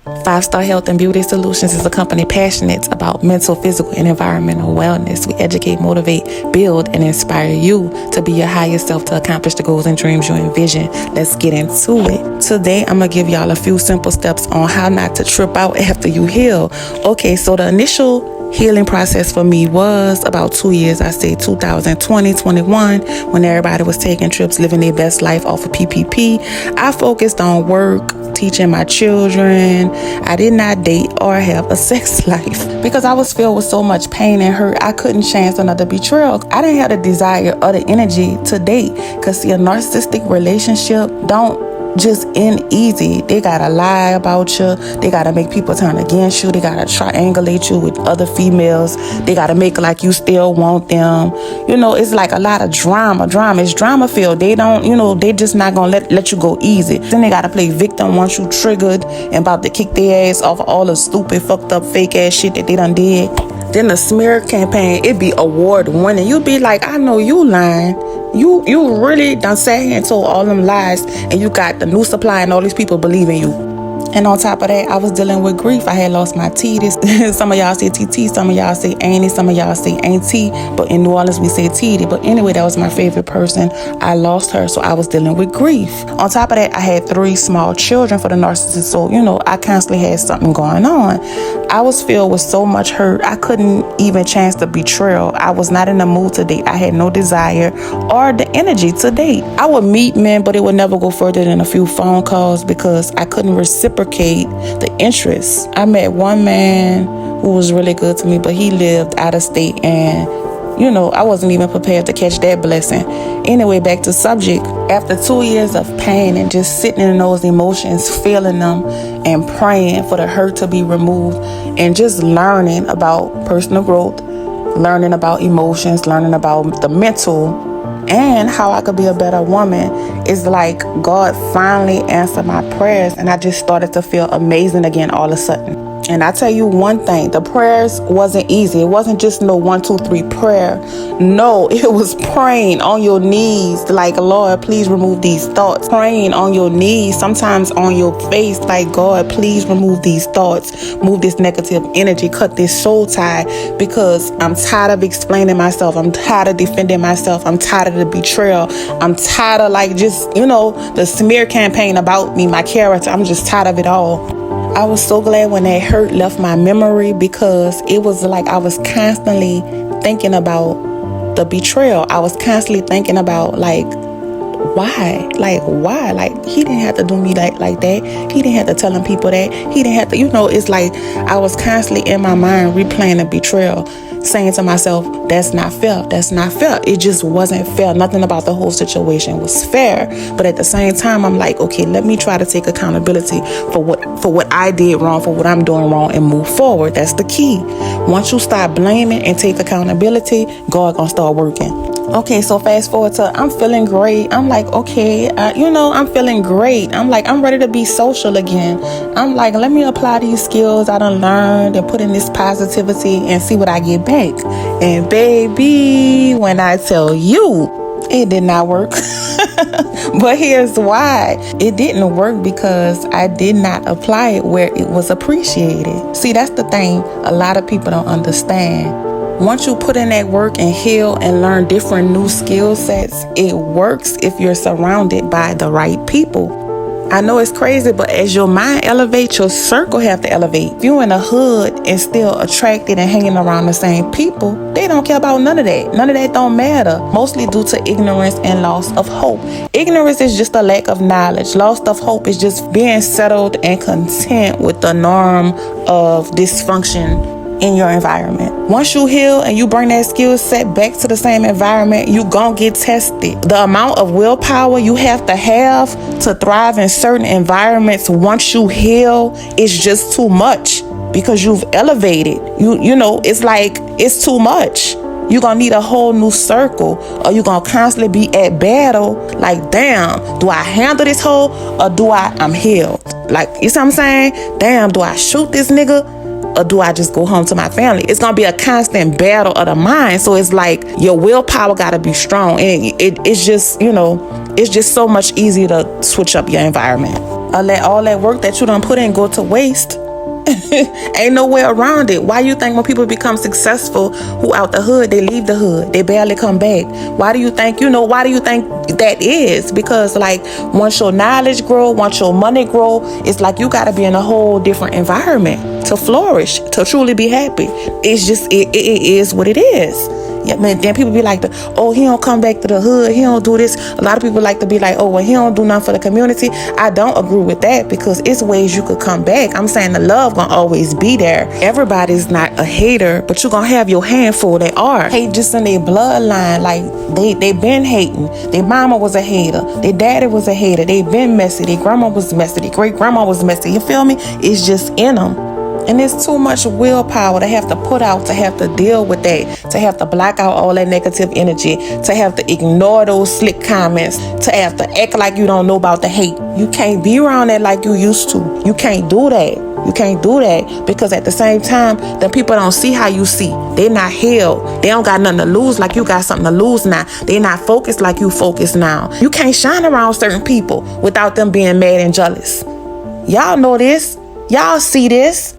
5-Star Health and Beauty Solutions is a company passionate about mental, physical, and environmental wellness. We educate, motivate, build, and inspire you to be your highest self to accomplish the goals and dreams you envision. Let's get into it. Today, I'm going to give y'all a few simple steps on how not to trip out after you heal. Okay, so the initial healing process for me was about 2 years. I say 2020, 21, when everybody was taking trips, living their best life off of PPP. I focused on work, teaching my children. I did not date or have a sex life because I was filled with so much pain and hurt. I couldn't chance another betrayal. I didn't have the desire or the energy to date because see, a narcissistic relationship don't just end easy. They gotta lie about you. They gotta make people turn against you. They gotta triangulate you with other females. They gotta make like you still want them. You know, it's like a lot of drama. It's drama filled. They don't, they just not gonna let you go easy. Then they gotta play victim once you triggered and about to kick their ass off all the stupid, fucked up, fake ass shit that they done did. Then the smear campaign, it be award winning. You be like, I know you lying. You really done sat here and told all them lies, and you got the new supply and all these people believing you. And on top of that, I was dealing with grief. I had lost my T. Some of y'all say TT, some of y'all say Annie, some of y'all say Auntie, but in New Orleans we say T. But anyway, that was my favorite person. I lost her, so I was dealing with grief. On top of that, I had 3 small children for the narcissist, so I constantly had something going on. I was filled with so much hurt, I couldn't even chance the betrayal. I was not in the mood to date. I had no desire or the energy to date. I would meet men, but it would never go further than a few phone calls because I couldn't reciprocate the interest. I met one man who was really good to me, but he lived out of state, and I wasn't even prepared to catch that blessing. Anyway, back to subject. After 2 years of pain and just sitting in those emotions, feeling them and praying for the hurt to be removed, and just learning about personal growth, learning about emotions, learning about the mental, and how I could be a better woman, it's like God finally answered my prayers, and I just started to feel amazing again all of a sudden. And I tell you one thing, the prayers wasn't easy. It wasn't just no 1, 2, 3 prayer. No, it was praying on your knees, like, Lord, please remove these thoughts. Praying on your knees, sometimes on your face, like, God, please remove these thoughts. Move this negative energy, cut this soul tie, because I'm tired of explaining myself. I'm tired of defending myself. I'm tired of the betrayal. I'm tired of the smear campaign about me, my character. I'm just tired of it all. I was so glad when that hurt left my memory because it was like I was constantly thinking about the betrayal. I was constantly thinking about why? Like he didn't have to do me like that. He didn't have to tell them people that. He didn't have to, it's like I was constantly in my mind replaying the betrayal, saying to myself, that's not fair. That's not fair. It just wasn't fair. Nothing about the whole situation was fair. But at the same time, I'm like, okay, let me try to take accountability for what I did wrong, for what I'm doing wrong, and move forward. That's the key. Once you start blaming and take accountability, God gonna start working. Okay, so fast forward to I'm feeling great. I'm like, okay, I'm feeling great. I'm like, I'm ready to be social again. I'm like, let me apply these skills I done learned and put in this positivity and see what I get back. And baby, when I tell you, it did not work. But here's why. It didn't work because I did not apply it where it was appreciated. See, that's the thing a lot of people don't understand. Once you put in that work and heal and learn different new skill sets, it works if you're surrounded by the right people. I know it's crazy, but as your mind elevates, your circle have to elevate. If you're in the hood and still attracted and hanging around the same people, they don't care about none of that. None of that don't matter, mostly due to ignorance and loss of hope. Ignorance is just a lack of knowledge. Loss of hope is just being settled and content with the norm of dysfunction in your environment. Once you heal and you bring that skill set back to the same environment, you gon' get tested. The amount of willpower you have to thrive in certain environments once you heal is just too much because you've elevated. It's like it's too much. You're gonna need a whole new circle, or you're gonna constantly be at battle. Like, damn, do I handle this hoe, or I'm healed? Like, you see what I'm saying? Damn, do I shoot this nigga, or do I just go home to my family? It's going to be a constant battle of the mind. So it's like your willpower got to be strong. And it's just, it's just so much easier to switch up your environment. Or let all that work that you done put in go to waste. Ain't no way around it. Why you think when people become successful who out the hood, they leave the hood, they barely come back? Why do you think that is? Because like once your knowledge grow, once your money grow, it's like you got to be in a whole different environment to flourish, to truly be happy. It's just it is what it is. Yeah, man. Then people be like, he don't come back to the hood, he don't do this. A lot of people like to be like, well, he don't do nothing for the community. I don't agree with that, because it's ways you could come back. I'm saying the love gonna always be there. Everybody's not a hater, but you gonna have your handful that are. Hate just in their bloodline. Like they been hating. Their mama was a hater. Their daddy was a hater. They been messy. Their grandma was messy. Their great grandma was messy. You feel me? It's just in them. And it's too much willpower to have to put out, to have to deal with that, to have to block out all that negative energy, to have to ignore those slick comments, to have to act like you don't know about the hate. You can't be around that like you used to. You can't do that. You can't do that, because at the same time, the people don't see how you see. They're not healed. They don't got nothing to lose like you got something to lose now. They're not focused like you focused now. You can't shine around certain people without them being mad and jealous. Y'all know this. Y'all see this.